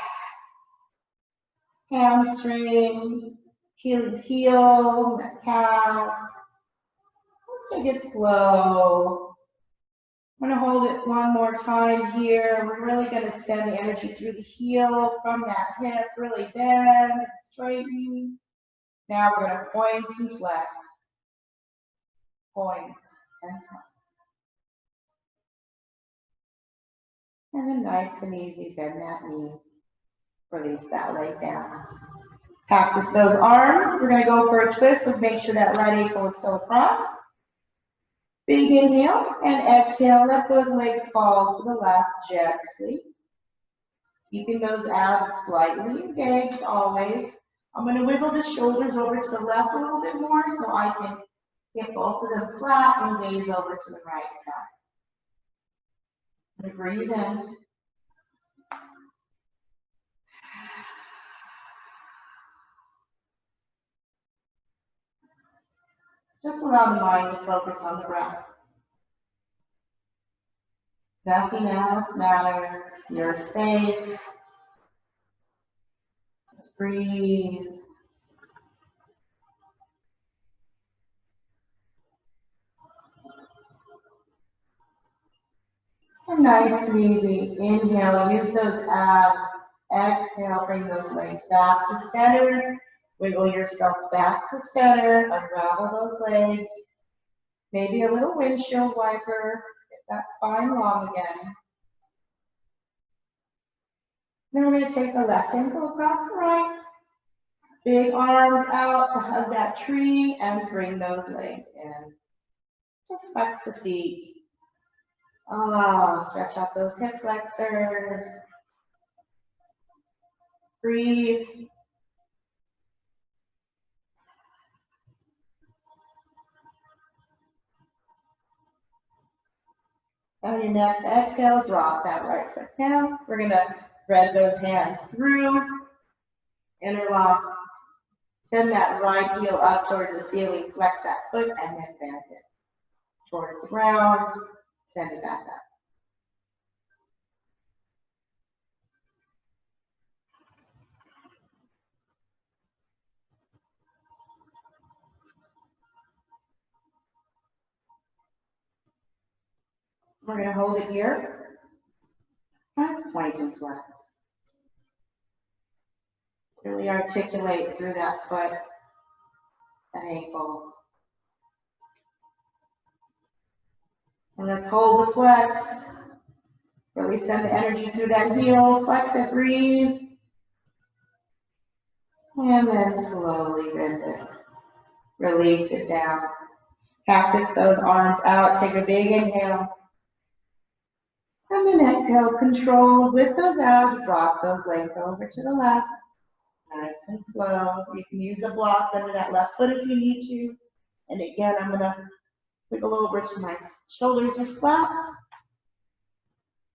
hamstring, Achilles heel, that calf. Let's take it slow. I'm going to hold it one more time here. We're really going to send the energy through the heel from that hip, really bend and straighten. Now we're going to point and flex. Point and flex. And then nice and easy, bend that knee. Release that leg down. Practice those arms. We're going to go for a twist, so make sure that right ankle is still across. Big inhale and exhale. Let those legs fall to the left gently. Keeping those abs slightly engaged always. I'm going to wiggle the shoulders over to the left a little bit more so I can get both of them flat and gaze over to the right side. I'm going to breathe in. Just allow the mind to focus on the breath. Nothing else matters. You're safe. Just breathe. And nice and easy. Inhale, use those abs. Exhale, bring those legs back to center. Wiggle yourself back to center. Unravel those legs. Maybe a little windshield wiper. Get that spine long again. Then we're going to take the left ankle across the right. Big arms out to hug that tree and bring those legs in. Just flex the feet. Stretch out those hip flexors. Breathe. On your next exhale, drop that right foot down. We're going to thread those hands through, interlock, send that right heel up towards the ceiling, flex that foot, and then bend it towards the ground, send it back up. We're going to hold it here. Let's point and flex. Really articulate through that foot, that ankle. And let's hold the flex. Really send the energy through that heel. Flex it, breathe. And then slowly bend it. Release it down. Practice those arms out. Take a big inhale. And then exhale, control with those abs. Drop those legs over to the left. Nice and slow. You can use a block under that left foot if you need to. And again, I'm going to wiggle over to my shoulders are flat.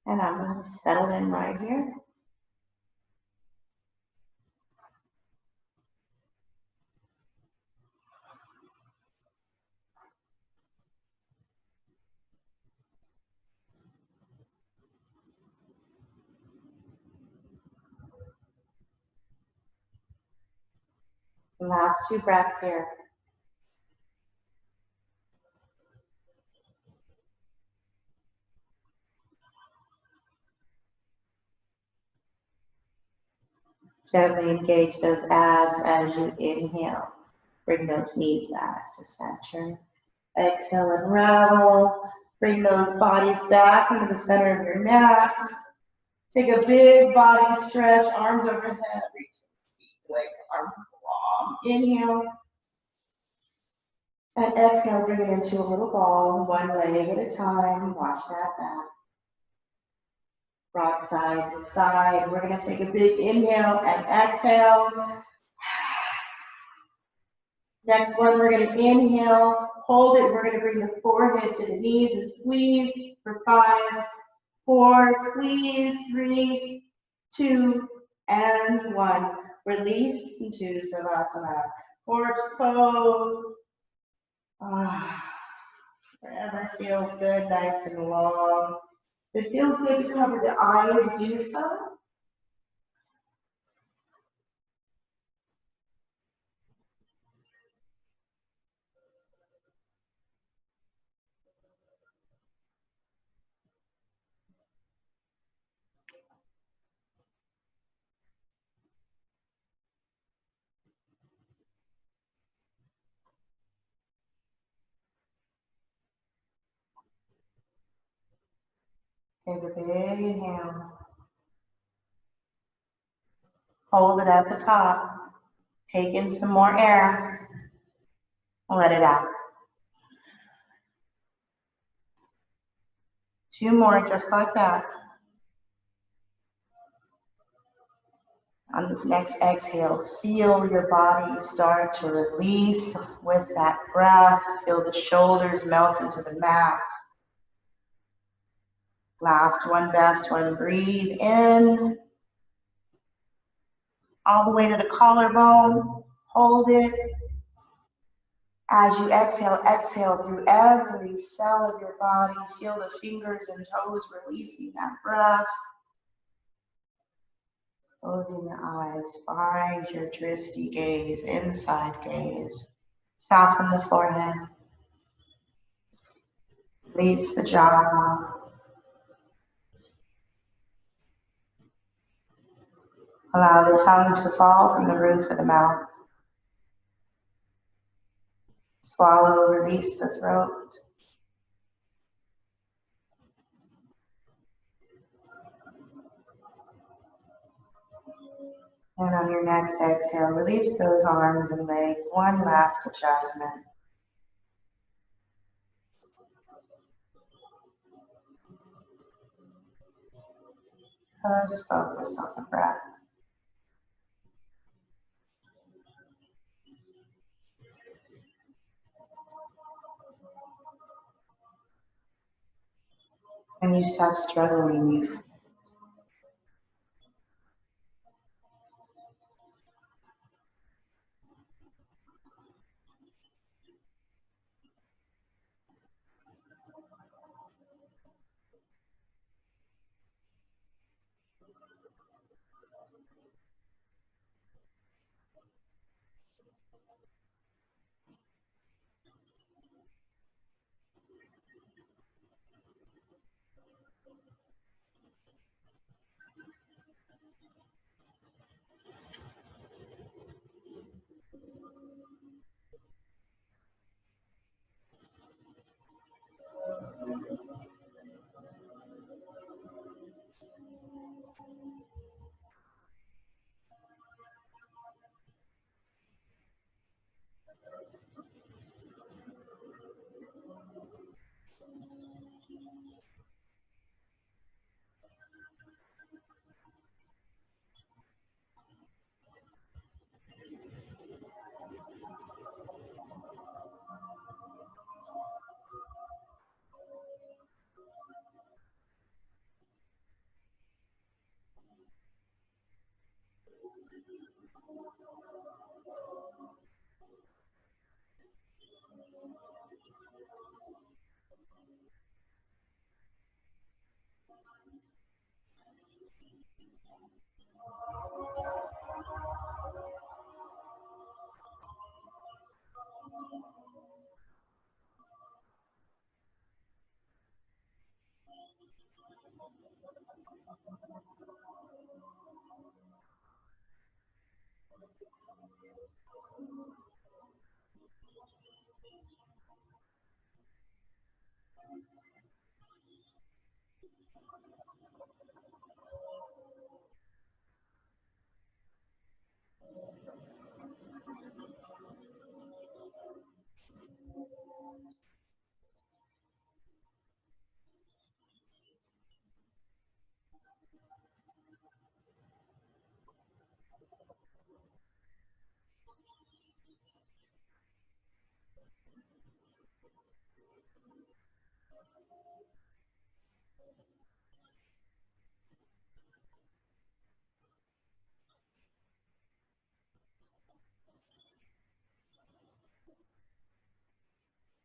And I'm going to settle in right here. Last 2 breaths here. Gently engage those abs as you inhale. Bring those knees back to center. Exhale, unravel. Bring those bodies back into the center of your mat. Take a big body stretch, arms overhead, reach the feet, legs, arms long. Inhale. And exhale, bring it into a little ball, one leg at a time. Watch that back. Rock side to side. We're going to take a big inhale and exhale. Next one, we're going to inhale, hold it. We're going to bring the forehead to the knees and squeeze for 5, 4, squeeze, 3, 2, and 1. Release into Savasana. Corpse pose. Wherever feels good, nice and long. If it feels good to cover the eyes, do so. Take a big inhale. Hold it at the top. Take in some more air. Let it out. 2 more, just like that. On this next exhale, feel your body start to release with that breath. Feel the shoulders melt into the mat. Last one, best one. Breathe in. All the way to the collarbone. Hold it. As you exhale, exhale through every cell of your body. Feel the fingers and toes releasing that breath. Closing the eyes. Find your drishti gaze, inside gaze. Soften the forehead. Release the jaw. Allow the tongue to fall from the roof of the mouth. Swallow, release the throat. And on your next exhale, release those arms and legs. One last adjustment. Just focus on the breath. When you stop struggling, you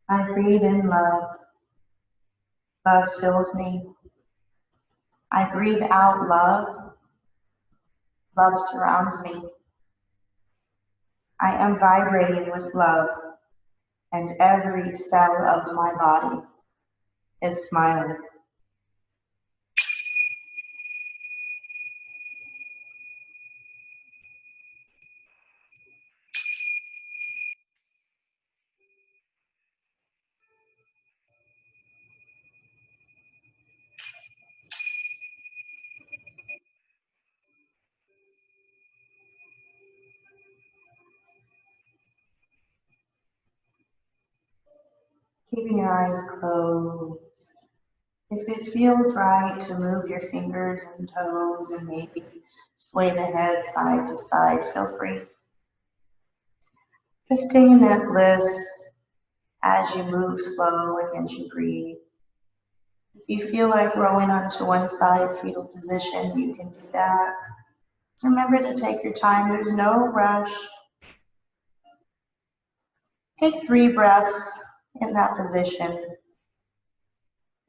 I breathe in love. Love fills me. I breathe out love. Love surrounds me. I am vibrating with love, and every cell of my body is smiling. Keeping your eyes closed. If it feels right to move your fingers and toes and maybe sway the head side to side, feel free. Just stay in that bliss as you move slowly and as you breathe. If you feel like rolling onto one side, fetal position, you can do that. Remember to take your time. There's no rush. Take 3 breaths in that position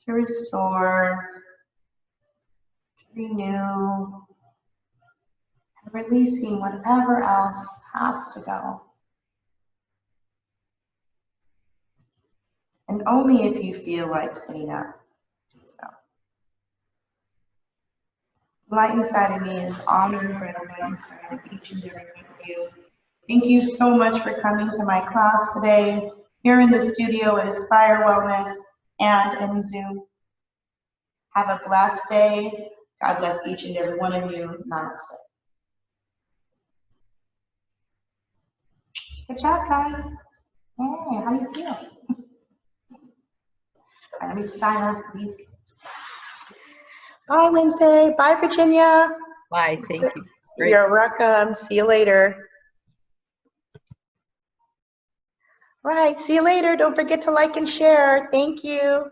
to restore, to renew, and releasing whatever else has to go. And only if you feel like sitting up, do so. The light inside of me is honored for the light inside of each and every one of you. Thank you so much for coming to my class today, here in the studio at Aspire Wellness and in Zoom. Have a blessed day. God bless each and every one of you. Namaste. Good job, guys. Hey, how do you feel? Let me style these kids. Bye, Wednesday. Bye, Virginia. Bye, thank you. Great. You're welcome. See you later. All right, see you later. Don't forget to like and share. Thank you.